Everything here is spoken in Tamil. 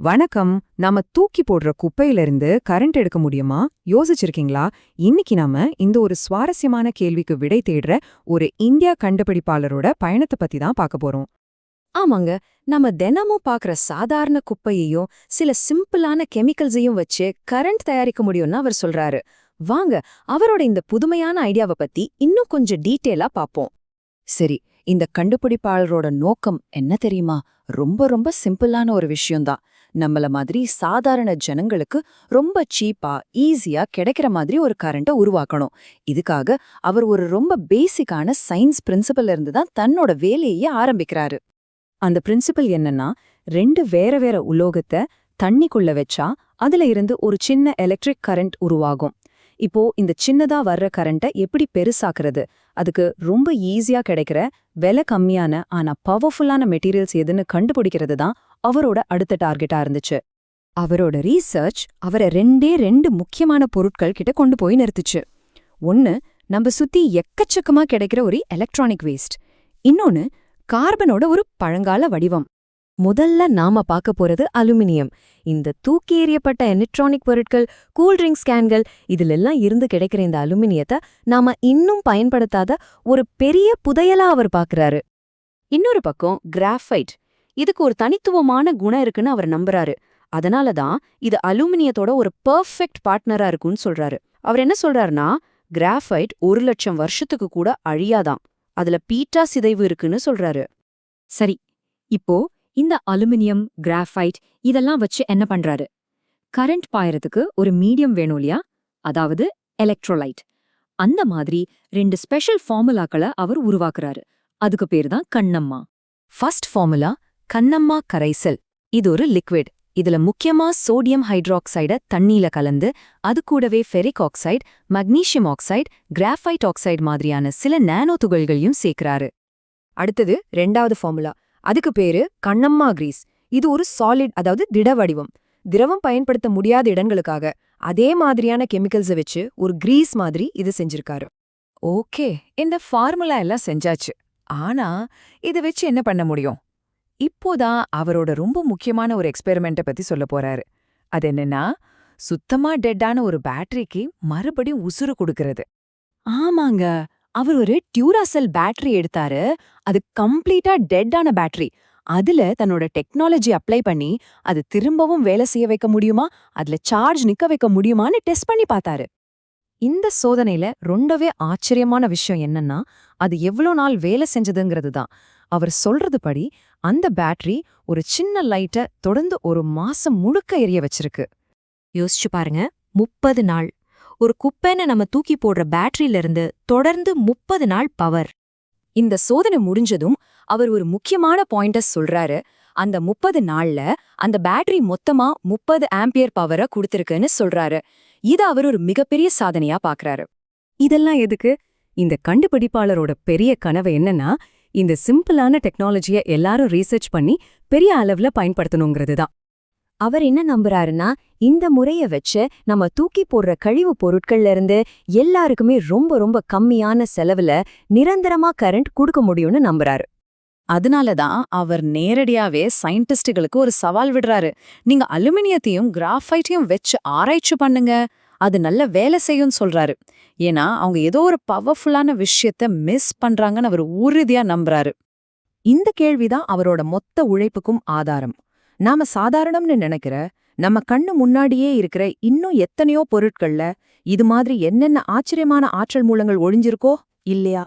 வணக்கம். நாம தூக்கி போடுற குப்பையிலிருந்து கரண்ட் எடுக்க முடியுமா? யோசிச்சிருக்கீங்களா? இன்னைக்கு நாம இந்த ஒரு சுவாரஸ்யமான கேள்விக்கு விடை தேடுற ஒரு இந்தியா கண்டுபிடிப்பாளரோட பயணத்தை பத்தி தான் பார்க்க போறோம். ஆமாங்க. நம்ம தினமும் பாக்குற சாதாரண குப்பையையும் சில சிம்பிளான கெமிக்கல்ஸையும் வச்சு கரண்ட் தயாரிக்க முடியும்னு அவர் சொல்றாரு. வாங்க அவரோட இந்த புதுமையான ஐடியாவை பத்தி இன்னும் கொஞ்சம் டீட்டெயிலா பாப்போம். சரி, இந்த கண்டுபிடிப்பாளரோட நோக்கம் என்ன தெரியுமா? ரொம்ப ரொம்ப சிம்பிளான ஒரு விஷயம்தான். நம்மள மாதிரி சாதாரண ஜனங்களுக்கு ரொம்ப சீப்பா ஈஸியா கிடைக்கிற மாதிரி ஒரு கரண்ட்டை உருவாக்கணும். இதுக்காக அவர் ஒரு ரொம்ப பேசிக்கான சயின்ஸ் பிரின்சிபல்ல இருந்து தான் தன்னோட வேலையே ஆரம்பிக்கிறாரு. அந்த பிரின்சிபல் என்னன்னா, ரெண்டு வேற வேற உலோகத்தை தண்ணிக்குள்ள வச்சா அதுல இருந்து ஒரு சின்ன எலக்ட்ரிக் கரண்ட் உருவாகும். இப்போ இந்த சின்னதா வர்ற கரண்ட்டை எப்படி பெருசாக்குறது? அதுக்கு ரொம்ப ஈஸியா கிடைக்கிற விலை கம்மியான ஆனா பவர்ஃபுல்லான மெட்டீரியல்ஸ் எதுன்னு கண்டுபிடிக்கிறது தான் அவரோட அடுத்த டார்கெட்டா இருந்துச்சு. அவரோட ரீசர்ச் அவரை ரெண்டு முக்கியமான பொருட்கள் கிட்ட கொண்டு போய் நிறுத்துச்சு. ஒன்னு, நம்ம சுத்தி எக்கச்சக்கமா கிடைக்கிற ஒரு எலக்ட்ரானிக் வேஸ்ட். இன்னொன்னு, கார்பனோட ஒரு பழங்கால வடிவம். முதல்ல நாம பார்க்க போறது அலுமினியம். இந்த தூக்கி எறியப்பட்ட எலக்ட்ரானிக் பொருட்கள், கூல்ட்ரிங்க்ஸ் கேன்கள், இதுலெல்லாம் இருந்து கிடைக்கிற இந்த அலுமினியத்தை நாம இன்னும் பயன்படுத்தாத ஒரு பெரிய புதையலா அவர் பார்க்கறாரு. இன்னொரு பக்கம் கிராஃபைட். இதுக்கு ஒரு தனித்துவமான குணம் இருக்குன்னு அவர் நம்புறாரு. அதனாலதான் இது அலுமினியத்தோட ஒரு பெர்ஃபெக்ட் பார்ட்னரா இருக்குன்னு சொல்றாரு. அவர் என்ன சொல்றாருன்னா, கிராஃபைட் 1,00,000 வருஷத்துக்கு கூட அழியாதாம். அதுல பீட்டா சிதைவு இருக்குன்னு சொல்றாரு. சரி, இப்போ இந்த அலுமினியம், கிராஃபைட் இதெல்லாம் வச்சு என்ன பண்றாரு? கரண்ட் பாயறதுக்கு ஒரு மீடியம் வேணும் இல்லையா? அதாவது எலக்ட்ரோலைட். அந்த மாதிரி 2 ஸ்பெஷல் ஃபார்முலாக்களை அவர் உருவாக்குறாரு. அதுக்கு பேர் தான் கண்ணம்மா. ஃபர்ஸ்ட் ஃபார்முலா கண்ணம்மா கரைசல். இது ஒரு லிக்விட். இதுல முக்கியமா சோடியம் ஹைட்ராக்சைட தண்ணீல கலந்து அது கூடவே ferric oxide, magnesium oxide, graphite oxide மாதிரியான சில நானோ துகள்களையும் சேர்க்கிறாரு. அடுத்தது 2வது ஃபார்முலா. அதுக்கு பேரு கண்ணம்மா கிரீஸ். இது ஒரு சாலிட், அதாவது திட வடிவம். திரவம் பயன்படுத்த முடியாத இடங்களுக்காக அதே மாதிரியான கெமிக்கல்ஸை வச்சு ஒரு கிரீஸ் மாதிரி இது செஞ்சிருக்காரு. ஓகே, இந்த ஃபார்முலா எல்லாம் செஞ்சாச்சு. ஆனா இதை வச்சு என்ன பண்ண முடியும்? இப்போதான் அவரோட ரொம்ப முக்கியமான ஒரு எக்ஸ்பெரிமெண்ட்டை பத்தி சொல்ல போறாரு. அது என்னன்னா, சுத்தமா டெட்டான ஒரு பேட்டரிக்கு மறுபடியும் உசுறு கொடுக்கறது. ஆமாங்க, அவர் ஒரு டியூராசெல் பேட்டரி எடுத்தாரு. அது கம்ப்ளீட்டா டெட்டான பேட்டரி. அதுல தன்னோட டெக்னாலஜி அப்ளை பண்ணி அது திரும்பவும் வேலை செய்ய வைக்க முடியுமா, அதுல சார்ஜ் நிக்க வைக்க முடியுமான்னு டெஸ்ட் பண்ணி பார்த்தாரு. இந்த சோதனையில ரொம்பவே ஆச்சரியமான விஷயம் என்னன்னா, அது எவ்வளோ நாள் வேலை செஞ்சதுங்கிறது தான். அவர் சொல்றதுபடி அந்த பேட்டரி ஒரு சின்ன லைட்டை தொடர்ந்து ஒரு மாசம் முழுக்க எரிய வச்சிருக்கு. யோசிச்சு பாருங்க, 30 நாள். ஒரு குப்பைன்னு நம்ம தூக்கி போடுற பேட்டரியில இருந்து தொடர்ந்து 30 நாள் பவர். இந்த சோதனை முடிஞ்சதும் அவர் ஒரு முக்கியமான பாயிண்ட சொல்றாரு. அந்த 30 நாள்ல அந்த பேட்டரி மொத்தமா 30 ஆம்பியர் பவரை கொடுத்திருக்குன்னு சொல்றாரு. இது அவர் ஒரு மிகப்பெரிய சாதனையா பாக்குறாரு. இதெல்லாம் எதுக்கு? இந்த கண்டுபிடிப்பாளரோட பெரிய கனவு என்னன்னா, இந்த சிம்பிளான டெக்னாலஜிய எல்லாரும் ரீசர்ச் பண்ணி பெரிய அளவுல பயன்படுத்தணுங்கிறது தான். அவர் என்ன நம்புறாருன்னா, இந்த முறைய வச்சு நம்ம தூக்கி போடுற கழிவு பொருட்கள்ல இருந்து எல்லாருக்குமே ரொம்ப ரொம்ப கம்மியான செலவுல நிரந்தரமா கரண்ட் கொடுக்க முடியும்னு நம்புறாரு. அதனாலதான் அவர் நேரடியாவே சயின்டிஸ்டுகளுக்கு ஒரு சவால் விடுறாரு. நீங்க அலுமினியத்தையும் கிராஃபைட்டையும் வச்சு ஆராய்ச்சி பண்ணுங்க, அது நல்ல வேலை செய்யும்னு சொல்றாரு. ஏன்னா அவங்க ஏதோ ஒரு பவர்ஃபுல்லான விஷயத்த மிஸ் பண்றாங்கன்னு அவர் உறுதியா நம்புறாரு. இந்த கேள்விதான் அவரோட மொத்த உழைப்புக்கும் ஆதாரம். நாம சாதாரணம்னு நினைக்கிற நம்ம கண்ணு முன்னாடியே இருக்கிற இன்னும் எத்தனையோ பொருட்கள்ல இது மாதிரி என்னென்ன ஆச்சரியமான ஆற்றல் மூலங்கள் ஒழிஞ்சிருக்கோ இல்லையா?